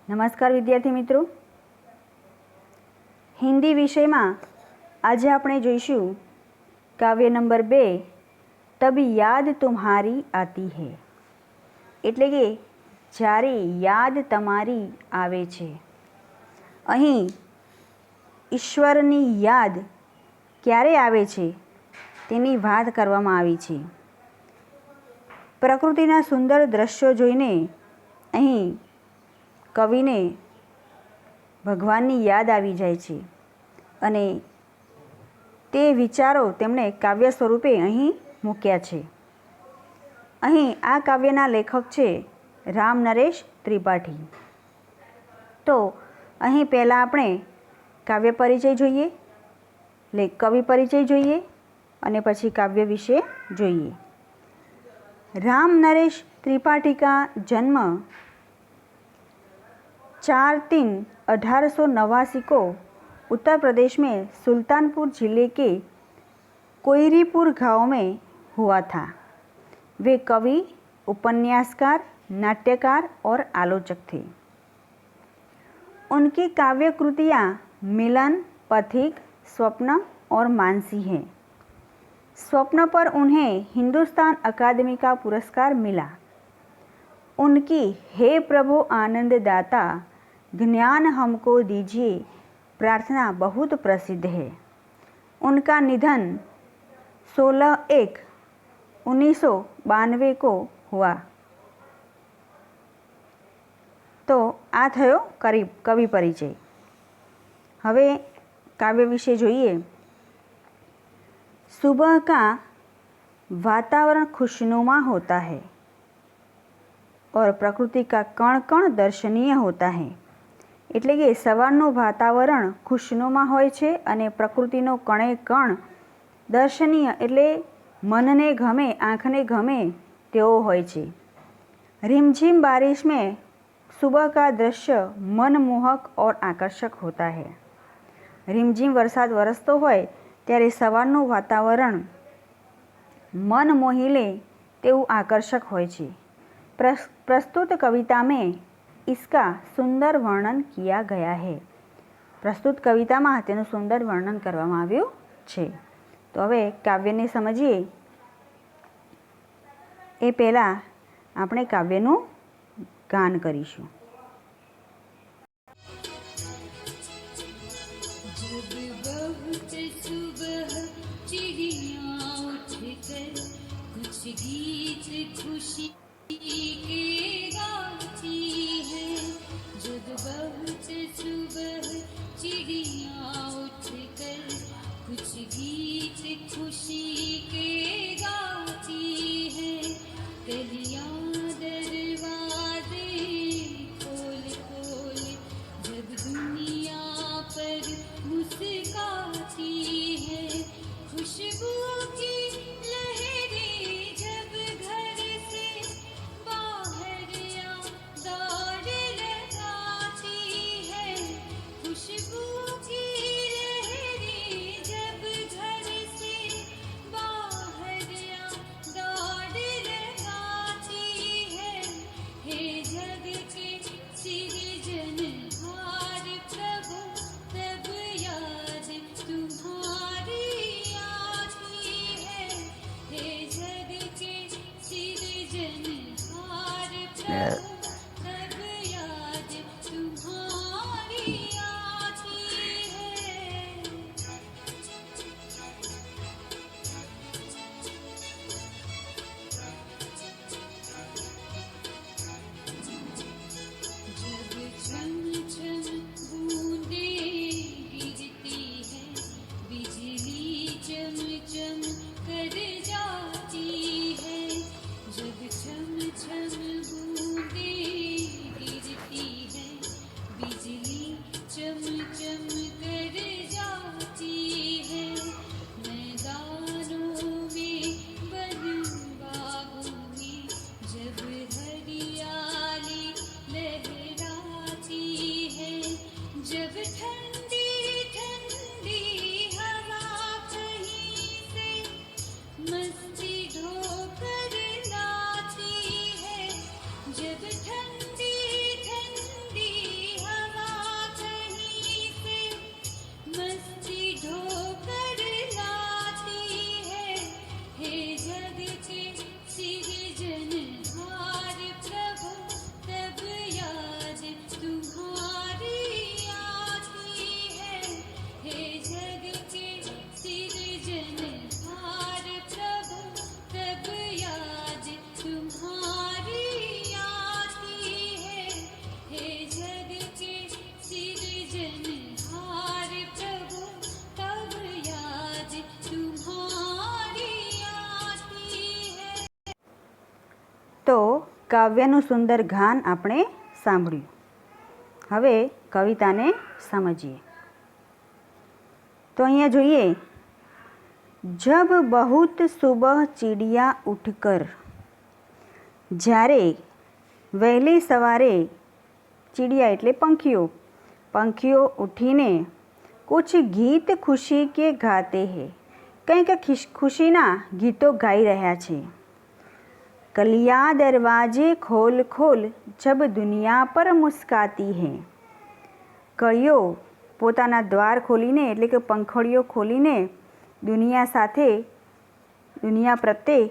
नमस्कार विद्यार्थी मित्रों, हिंदी विषय में आज आपणे जोईशुं काव्य नंबर 2 तब याद तुम्हारी आती है। एटले के ज्यारे याद तमारी आवे छे। अहीं ईश्वरनी याद क्यारे आवे छे तेनी वात करवामां आवी छे। प्रकृतिना सुंदर दृश्यो जोईने अहीं कविने भगवाननी याद आवी जाय छे अने ते विचारो तेमणे काव्य स्वरूपे अहीं मूक्या छे। अहीं आ काव्यना लेखक छे राम नरेश त्रिपाठी। तो अहीं पहेला आपणे काव्य परिचय जोईए, कवि परिचय जोईए अने पछी काव्य विषे जोईए। राम नरेश त्रिपाठी का जन्म 4/3/1889 को उत्तर प्रदेश में सुल्तानपुर जिले के कोयरीपुर गांव में हुआ था। वे कवि, उपन्यासकार, नाट्यकार और आलोचक थे। उनकी काव्य कृतियाँ मिलन, पथिक, स्वप्न और मानसी हैं। स्वप्न पर उन्हें हिंदुस्तान अकादमी का पुरस्कार मिला। उनकी हे प्रभु आनंद दाता ज्ञान हमको दीजिए प्रार्थना बहुत प्रसिद्ध है। उनका निधन 16/1/1992 को हुआ। तो आ थयो कवि परिचय। हवे काव्य विषय जोईए। सुबह का वातावरण खुशनुमा होता है और प्रकृति का कण कण दर्शनीय होता है। एटले के सवारनुं वातावरण खुशनुमा होय छे अने प्रकृतिनो कणे कण दर्शनीय एटले मनने गमे, आँखने गमे तेवो होय छे। रिमझिम बारिश में सुबह का दृश्य मनमोहक और आकर्षक होता है। रिमझिम वरसाद वरसतो होय त्यारे सवारनुं वातावरण मन मोही ले तेवुं आकर्षक होय छे। प्रस्तुत कविता में इसका सुंदर वर्णन किया गया है। प्रस्तुत कविता में तेनुं सुंदर वर्णन करवामां आव्युं छे। तो हवे काव्यने समजीए ए पहेला आपणे काव्यनुं गान करीशुं। गीत खुशी के गाती है, जब बहुत सुबह चिड़िया उठकर कुछ गीत खुशी के गाती है। कलियां दरवाजे खोल खोल जब दुनिया पर मुस्काती है, खुशबू की जब ठंडी ठंडी કાવ્યનું સુંદર ગાન આપણે સાંભળ્યું. હવે કવિતાને સમજીએ. તો અહીંયા જોઈએ, જબ બહુત સુબહ ચીડિયા ઉઠકર, જ્યારે વહેલી સવારે ચીડિયા એટલે પંખીઓ ઉઠીને કુછ ગીત ખુશી કે ગાતે હૈ, કંઈક ખુશીના ગીતો ગાઈ રહ્યા છે. કલિયા દરવાજે ખોલ ખોલ જબ દુનિયા પર મુસ્કાતી હૈ, કળીઓ પોતાના દ્વાર ખોલીને એટલે કે પંખડીઓ ખોલીને દુનિયા પ્રત્યે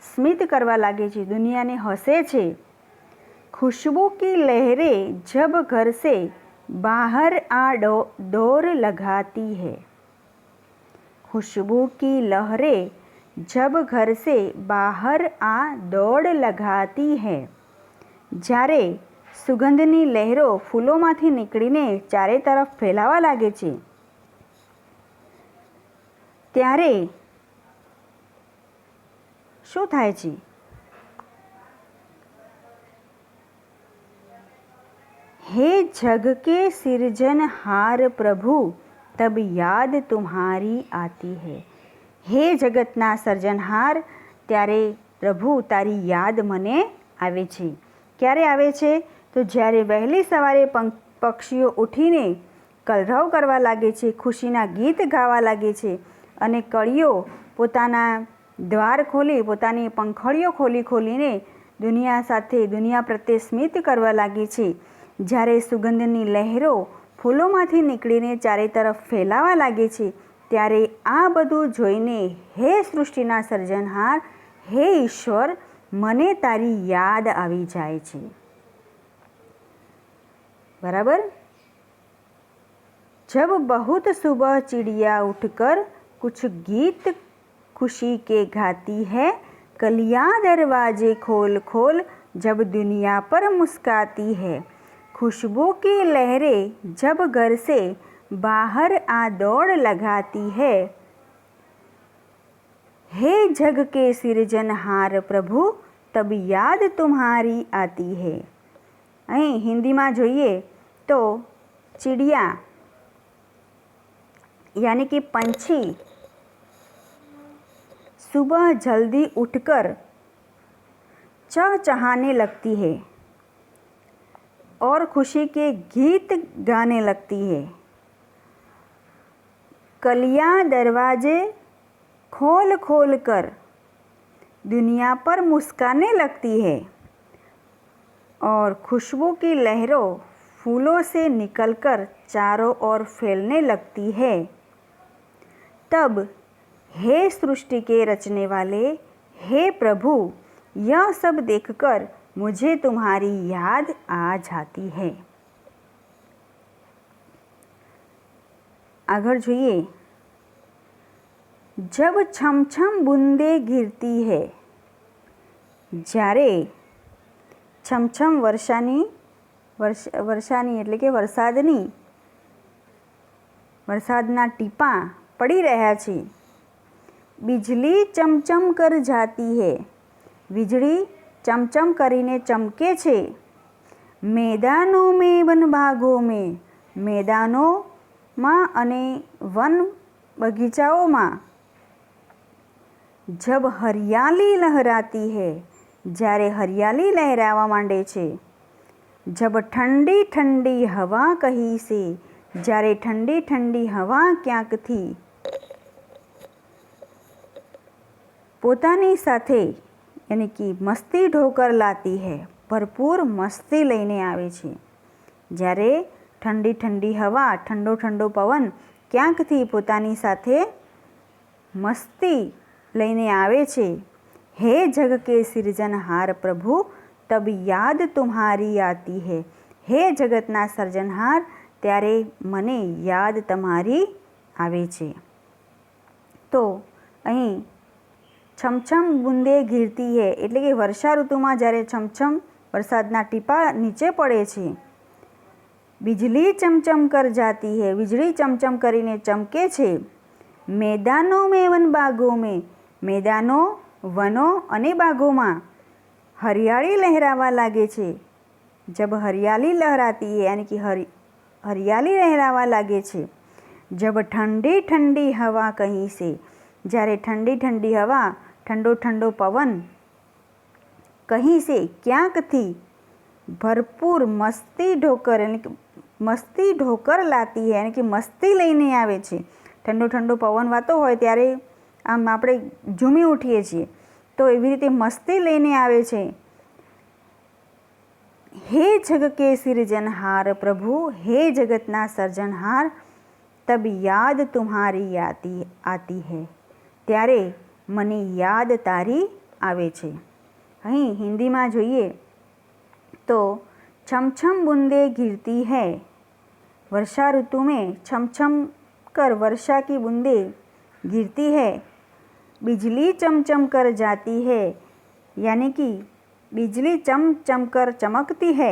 સ્મિત કરવા લાગે છે, દુનિયાને હસે છે. खुशबू की लहरें जब घर से बाहर आ दौड़ लगाती है, खुशबू की लहरें जब घर से बाहर आ दौड़ लगाती है, જ્યારે સુગંધની લહેરો ફૂલોમાંથી નીકળીને ચારે તરફ ફેલાવા લાગે છે, ત્યારે શું થાય છે? हे जग के सिरजनहार प्रभु तब याद तुम्हारी आती है, हे જગતના સર્જનહાર, ત્યારે પ્રભુ તારી યાદ મને આવે છે. ક્યારે આવે છે? તો જ્યારે વહેલી સવારે પક્ષીઓ ઉઠીને કલરવ કરવા લાગે છે, ખુશીના ગીત ગાવા લાગે છે અને કળીઓ પોતાના દ્વાર ખોલી, પોતાની પંખડીઓ ખોલીને દુનિયા પ્રત્યે સ્મિત કરવા લાગી છે, જ્યારે સુગંધની લહેરો ફૂલોમાંથી નીકળીને ચારે તરફ ફેલાવા લાગે છે, ત્યારે આ બધું જોઈને હે સૃષ્ટિના સર્જનહાર, હે ઈશ્વર, મને તારી યાદ આવી જાય છે. બરાબર. જબ બહુત સુબહ ચિડિયા ઉઠકર कुछ गीत खुशी के गाती है, कलियां दरवाजे खोल खोल जब दुनिया पर मुस्काती है, खुशबू की लहरें जब घर से बाहर आ दौड़ लगाती है, हे जग के सिरजनहार प्रभु तब याद तुम्हारी आती है. અહીં હિન્દીમાં જોઈએ તો ચીડિયા यानी कि पंछी सुबह जल्दी उठकर चहचहाने लगती है और खुशी के गीत गाने लगती है. कलियां दरवाजे खोल खोल कर दुनिया पर मुस्काने लगती है और खुशबू की लहरों फूलों से निकलकर चारों ओर फैलने लगती है. तब हे सृष्टि के रचने वाले, हे प्रभु, यह सब देखकर मुझे तुम्हारी याद आ जाती है. आगर જોઈએ, जब छम छम बूंदे गिरती है, જ્યારે છમછમ વર્ષાની એટલે કે વરસાદના ટીપાં પડી રહ્યા છે. बिजली चमचम कर जाती है, વીજળી ચમચમ કરીને ચમકે છે. मैदानों में वन भागों में, मैदानोમાં અને વન બગીચાઓમાં. जब हरियाली लहराती है, જ્યારે હરિયાળી લહેરાવા માંડે છે. जब ठंडी ठंडी हवा कहीं से, જ્યારે ઠંડી ઠંડી હવા ક્યાંકથી પોતાની સાથે યાની કે મસ્તી ઢોકર લાતી હૈ, ભરપૂર મસ્તી લઈને આવે છે. જ્યારે ઠંડી ઠંડી હવા, ઠંડો ઠંડો પવન ક્યાંકથી પોતાની સાથે મસ્તી લઈને આવે છે. હે જગ કે સિરજનહાર પ્રભુ તબ યાદ તુમ્હારી આતી હૈ, હે જગતના સર્જનહાર, ત્યારે મને યાદ તમારી આવે છે. તો અહીં છમછમ બુંદે ગીરતી હૈ એટલે કે વર્ષા ઋતુમાં જ્યારે છમછમ વરસાદના ટીપા નીચે પડે છે. बिजली चमचम कर जाती है, વીજળી ચમચમ કરીને ચમકે છે. मैदानों में वन बागों में, मैदानो વનો અને બાગોમાં. हरियाली लहरावा लागे छे। जब हरियाली लहराती है यानी कि हरियाली लहरावा लागे छे। जब ठंडी ठंडी हवा कहीं से, જ્યારે ठंडी ठंडी हवा, ठंडो ठंडो पवन कहीं से ક્યાંકથી ભરપૂર મસ્તી ઢોકર यानी कि મસ્તી ઢોકર લાતી है यानी कि મસ્તી લઈને આવે છે। ઠંડો ઠંડો પવન વાતો હોય ત્યારે આમ આપણે ઝૂમી ઉઠીએ છીએ, તો એવી રીતે મસ્તી લઈને આવે છે। हे जग के सिरजनहार प्रभु, हे जगतना सर्जनहार, तब याद तुम्हारी आती है, ત્યારે મને યાદ તારી આવે છે। અહીં હિન્દીમાં જોઈએ तो छम छम बूंदे गिरती है। वर्षा ऋतु में छम छम कर वर्षा की बूंदे गिरती है। बिजली चमचम कर जाती है यानी कि बिजली चमचम कर चमकती है।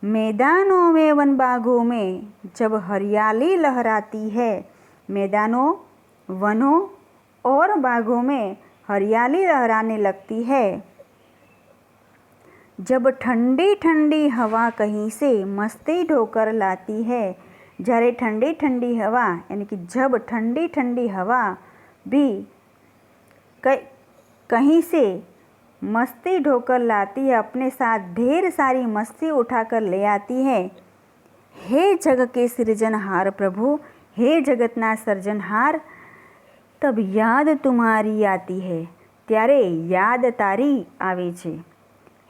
मैदानों में वन बागों में जब हरियाली लहराती है। मैदानों, वनों और बागों में हरियाली लहराने लगती है। जब ठंडी ठंडी हवा कहीं से मस्ती ढोकर लाती है। જ્યારે ठंडी ठंडी हवा यानी कि जब ठंडी ठंडी हवा भी कहीं से मस्ती ढोकर लाती है, अपने साथ ढेर सारी मस्ती उठाकर ले आती है। हे जग के सृजनहार प्रभु, हे जगतना सर्जनहार, तब याद तुम्हारी आती है, ત્યારે યાદ તારી આવે છે।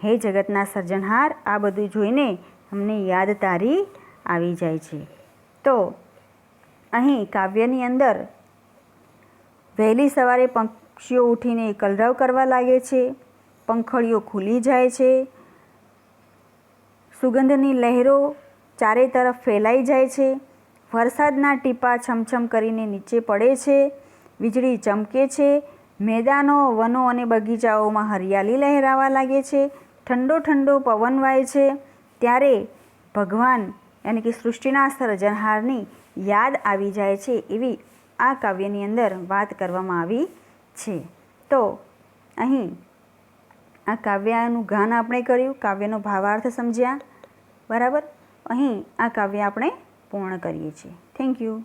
હે જગતના સર્જનહાર, આ બધું જોઈને અમને યાદ તારી આવી જાય છે। તો અહીં કાવ્યની અંદર વહેલી સવારે પક્ષીઓ ઉઠીને કલરવ કરવા લાગે છે, પંખડીઓ ખુલી જાય છે, સુગંધની લહેરો ચારે તરફ ફેલાઈ જાય છે, વરસાદના ટીપા છમછમ કરીને નીચે પડે છે, વીજળી ચમકે છે, મેદાનો, વનો અને બગીચાઓમાં હરિયાળી લહેરાવા લાગે છે, ઠંડો ઠંડો પવન વાય છે, ત્યારે ભગવાન યાની કે સૃષ્ટિના સર્જનહારની યાદ આવી જાય છે, એવી આ કાવ્યની અંદર વાત કરવામાં આવી છે। તો અહીં આ કાવ્યનું ગાન આપણે કર્યું, કાવ્યનો ભાવાર્થ સમજ્યા, બરાબર। અહીં આ કાવ્ય આપણે પૂર્ણ કરીએ છીએ। Thank you.